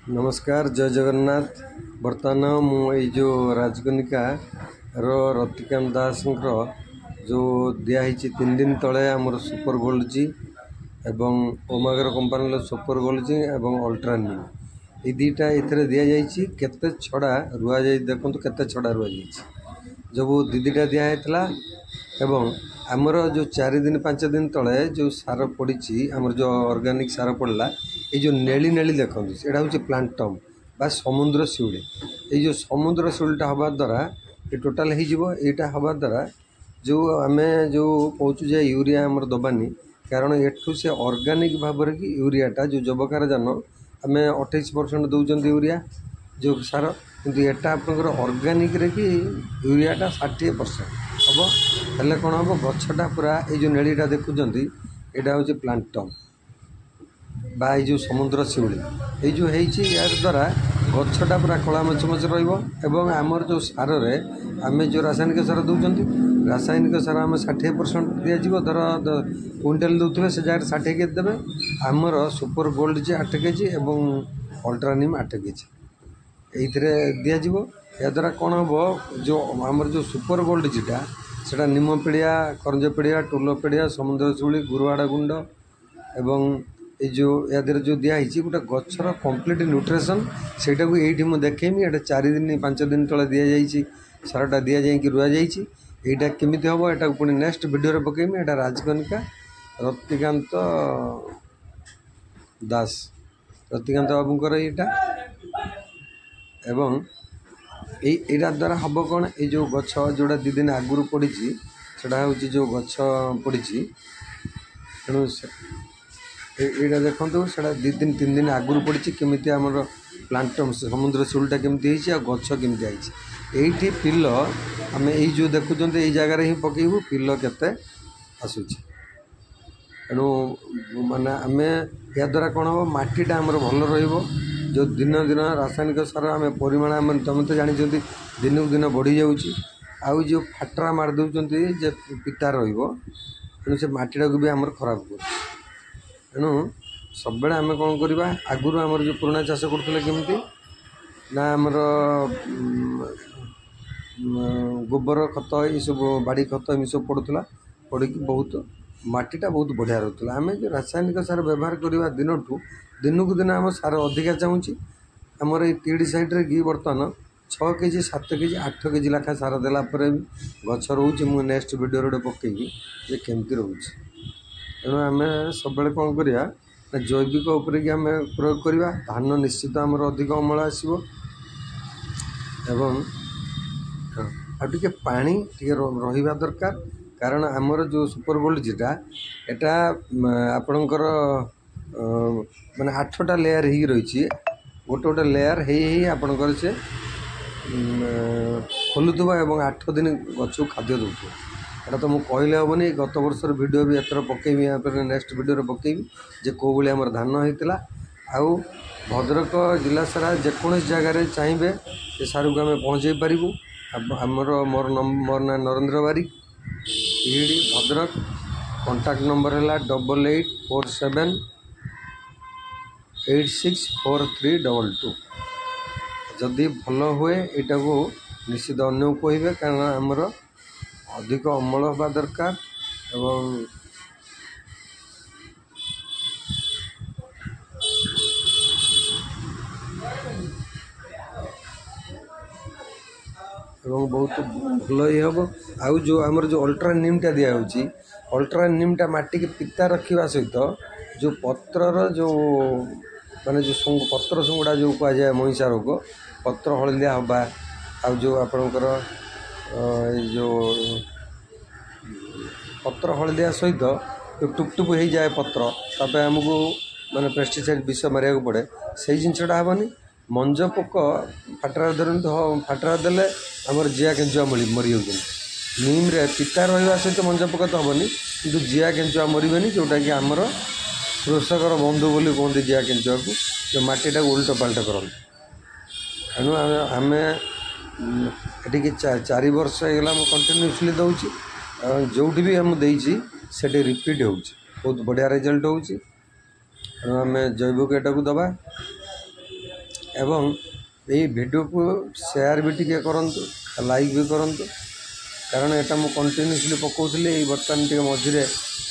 नमस्कार जय जगन्नाथ। बर्तमान मुझे जो राजकनिका रतिकांत दास जो दिखाई 3 दिन तले आमर सुपर गोल्ड जी एवं ओमागर कंपानी सुपर गोल्ड जी एवं अल्ट्रानी ये दुईटा ये दि जाइए केते छड़ा रुआ जाए देखो केते छड़ा रुआ जाइए जब दीदीटा दिखाई एवं आमर जो 4 दिन 5 दिन तले जो सार पड़ी आमर जो ऑर्गेनिक सार पड़ला ये जो नेली नेली देखो यहाँ हूँ प्लांटम बा समुद्र शिउली ये समुद्र शिउलीटा हवा द्वारा ये टोटाल होटा हवा द्वारा जो आम जो कहूँ यूरिया आमर दबानी कारण एठू से ऑर्गेनिक भाव की यूरियाटा जो जबकार जान आम 28% दौरान यूरिया जो सार किंतु एटा आपंकर ऑर्गेनिक रे कि यूरियाटा 60% हम हेल्ले कौन हम गछटा पूरा ये जो नेलीटा देखुंत यहाँ हूँ प्लांटम बा जो समुद्र शिउली ये जो यार द्वारा गछटा पूरा कला मचमच रमर जो सार आम जो रासायनिक सार दौरान रासायनिक सार आम 60% दिज्व धर क्विंटाल दौते से जगह 60 के देवे आमर सुपर गोल्ड जी 8 केजी एवं अल्ट्रानिम 8 केजी ये दिज्व या द्वारा कौन हम जो आमर जो सुपर गोल्ड जीटा से निम पिड़िया करंज पिड़िया टोल पिड़िया समुद्र शिउली गुरुवाड़ा गुंड एवं ये जो या जो दिखाई गोटे गचर कम्प्लीट न्यूट्रिशन से मुझे देखेमी ये 4 दिन 5 दिन तले दि जाइए सारटा दि जा रुआ जाइए केमी हम यहाँ पुणी नेक्स्ट वीडियो पकेमी यहाँ राजकनिका रतिकांत दास रतिकांत बाबूंकर यहाँ एवं यहाँ द्वारा हम कौन ये जो गछ जोड़ा 2 दिन आगुरी पड़ी सेटा हूँ जो गछ पड़ी तेणु यहाँ देखो से 2 दिन 3 दिन आगुरी पड़ी केमी आमर प्लांटम समुद्र शिउलीटा केमती गछ केमती आई ये पिल आम ये जो देखुं ये जगार ही पकेबू पिल केते आसूची तेणु माने आम या द्वारा कौन हम मटीटा आमर भल रो दिन दिन रासायनिक सार आम परिमाण आम तुम तो जानी दिन को दिन बढ़ी जाऊँगी आउ जो फाटरा मार दौरान जे पिता रू से मटीटा को भी आमर खराब कर तेणु सब बेले आम कौन करवा आगुरी आमर जो पुराना चाष करते केमती ना आमर गोबर खत ये सब बाड़ी खत ये सब पड़ूला पड़ी बहुत मटीटा बहुत बढ़िया रोला आम जो रासायनिक सार व्यवहार करवा दिन को दिन आम सार अधिका चाहूँगी आमर ये तीड़ी साइड्रे कि बर्तमान 6 केजी 7 केजी 8 केजी लाखा सार देलापर गछ रोचे मुझे नेक्स्ट वीडियो पकईबी जे केमती रोचे तेणु आम सब कौन करवा जैविक उपर कि आम प्रयोग करवा धान निश्चित आमर अधिक अमल आसो एवं आटे पानी टे रहा दरकार कारण आमर जो सुपर गोल्ड जीटा एटा आपणकर माने 8टा लेयर ही रही गोटे गोटे लेयर आपणकर से खोलुवा एवं 8 दिन गच खाद्य दूसरा एटा तो मुझे कहले हेनी गत वर्षर वीडियो भी एथर पकेबी यहाँ नेक्स्ट वीडियो पकेबी जे कौ भाई आमर धान होता आउ भद्रक जिला सारा जेकोसी जगार चाहिए ये सार को आम पहुँचे पारूँ आमर मोर ना नरेंद्र बारिक पीडी भद्रक कॉन्टैक्ट नंबर है 8847 864322 जदि भल हुए यहाँ को निश्चित अन्य को कहे कारण आमर अधिक अमल हवा दरकार एवं बहुत भल ही हम आउ जो आमर जो अल्ट्रा निमटा दिखाई अल्ट्रा निमटा माटी के पिता रखा सहित जो पत्रर जो माने जो पत्र सुंगड़ा जो कह जाए महिषा रोग पत्र हलदिया हवा आउ जो आपणकर जो पत्र हलदिया सहित जो टुपटुप हो जाए पत्र ताप आमको माने पेस्टिसाइड विष मारे पड़े से जिनटा हेनी मंज पोक फाटरा धरते फाटरा देले आमर जिया केंचुआ मरी जाऊँ नीम रे पिता रहा सहित मंज पोक तो हेनी कि जिया केंचुआ मरबे जोटा कि आमर कृषकर बंधु बोली कहते जिया केंचुआ को जो मटीटा उल्ट पाल्ट करते तेणु आम ये 4 वर्ष होगा कंटिन्यूसली दूसरी जो भी आम देसी से रिपीट हो बहुत बढ़िया रिजल्ट हो आम जैविक एटा को दबा एवं यही वीडियो को शेयर भी टिके करंतु लाइक भी करंतु कारण एटा मु कंटिन्यूसली पकाउथली बर्तमान टिके मझिरे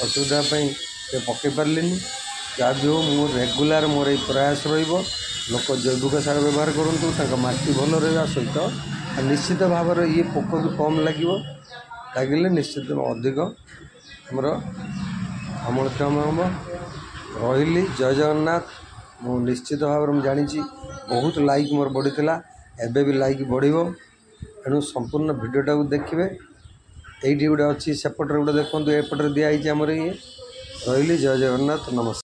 असुविधा पकई पार्लिनी जहाँ भी हो मु रेगुलर मोर ये प्रयास रहिबो लोक जैविक सार व्यवहार करूँ माटी भल रहा सहित निश्चित भाव ये पोक भी कम लगे निश्चित अधिक आमर अमलक्षम हम रही जय जगन्नाथ मु निश्चित भाव में जानी बहुत लाइक मोर बढ़ी एबे भी लाइक बढ़ो एणु संपूर्ण भिडटा को देखिए ये गोटे अच्छी सेपटे गोटे देखो एपटे दिखाई आमर ये रही जय जगन्नाथ नमस्कार।